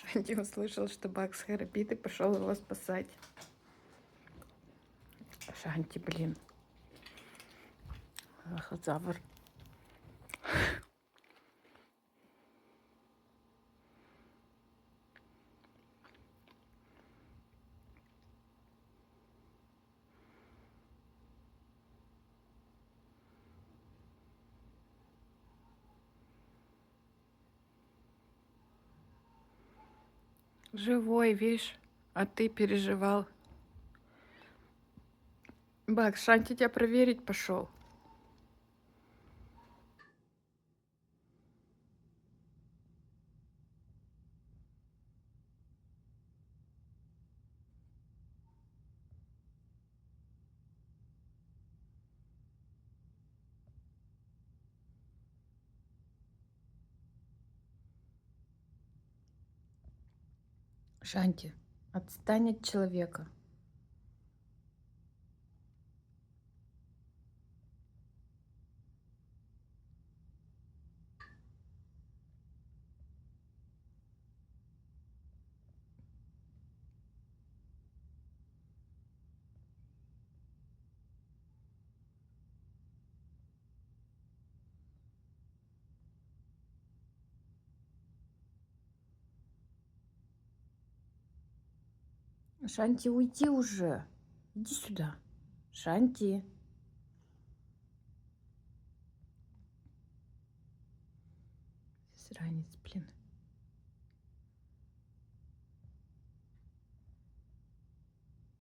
Шанти услышал, что Бакс храпит, и пошел его спасать. Шанти, блин. Лохозавр. Живой, видишь? А ты переживал. Бакс, Шанти тебя проверить пошел. Шанти, отстань от человека. Шанти, уйди уже. Иди сюда. Шанти. Сранец, блин.